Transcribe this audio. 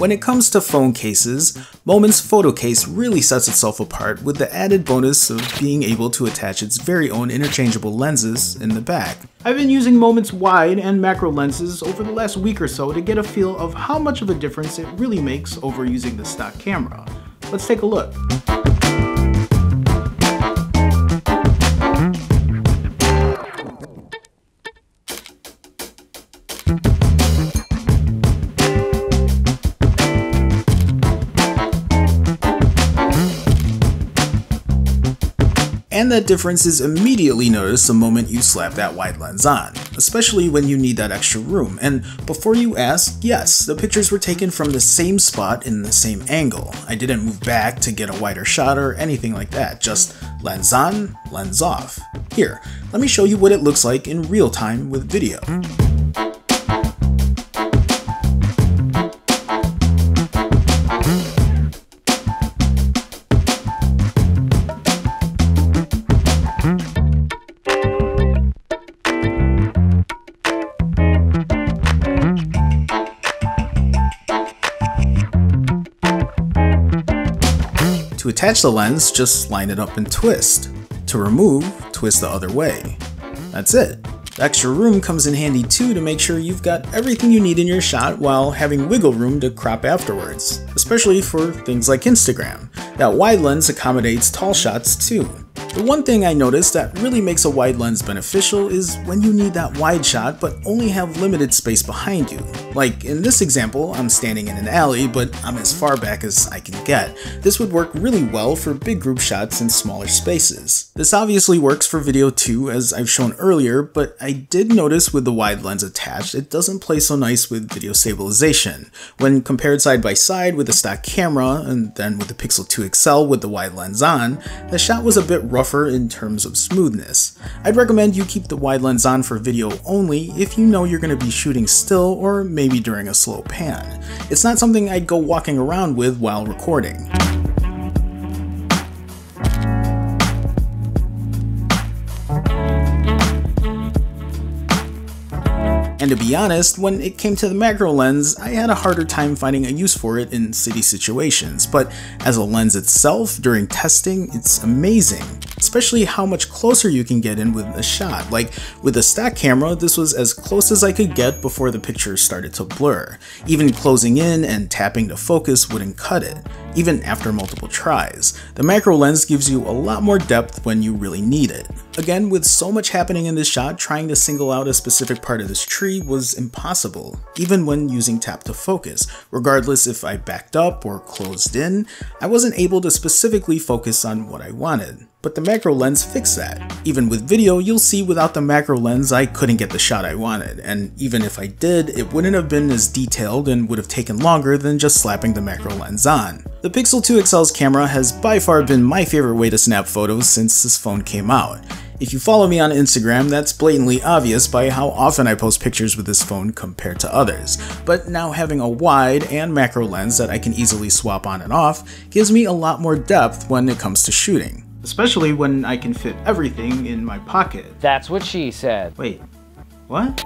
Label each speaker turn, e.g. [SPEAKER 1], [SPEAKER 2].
[SPEAKER 1] When it comes to phone cases, Moment's photo case really sets itself apart with the added bonus of being able to attach its very own interchangeable lenses in the back. I've been using Moment's wide and macro lenses over the last week or so to get a feel of how much of a difference it really makes over using the stock camera. Let's take a look. And that difference is immediately noticed the moment you slap that wide lens on, especially when you need that extra room. And before you ask, yes, the pictures were taken from the same spot in the same angle. I didn't move back to get a wider shot or anything like that, just lens on, lens off. Here, let me show you what it looks like in real time with video. To attach the lens, just line it up and twist. To remove, twist the other way. That's it. The extra room comes in handy too to make sure you've got everything you need in your shot while having wiggle room to crop afterwards, especially for things like Instagram. That wide lens accommodates tall shots too. The one thing I noticed that really makes a wide lens beneficial is when you need that wide shot but only have limited space behind you. Like in this example, I'm standing in an alley, but I'm as far back as I can get. This would work really well for big group shots in smaller spaces. This obviously works for video too, as I've shown earlier, but I did notice with the wide lens attached, it doesn't play so nice with video stabilization. When compared side by side with the stock camera, and then with the Pixel 2 XL with the wide lens on, the shot was a bit rougher in terms of smoothness. I'd recommend you keep the wide lens on for video only if you know you're going to be shooting still or maybe during a slow pan. It's not something I'd go walking around with while recording. And to be honest, when it came to the macro lens, I had a harder time finding a use for it in city situations, but as a lens itself, during testing, it's amazing. Especially how much closer you can get in with a shot. Like with the stock camera, this was as close as I could get before the picture started to blur. Even closing in and tapping to focus wouldn't cut it, even after multiple tries. The macro lens gives you a lot more depth when you really need it. Again, with so much happening in this shot, trying to single out a specific part of this tree was impossible, even when using tap to focus. Regardless if I backed up or closed in, I wasn't able to specifically focus on what I wanted. But the macro lens fixed that. Even with video, you'll see without the macro lens I couldn't get the shot I wanted, and even if I did, it wouldn't have been as detailed and would have taken longer than just slapping the macro lens on. The Pixel 2 XL's camera has by far been my favorite way to snap photos since this phone came out. If you follow me on Instagram, that's blatantly obvious by how often I post pictures with this phone compared to others. But now having a wide and macro lens that I can easily swap on and off gives me a lot more depth when it comes to shooting. Especially when I can fit everything in my pocket.
[SPEAKER 2] That's what she said.
[SPEAKER 1] Wait, what?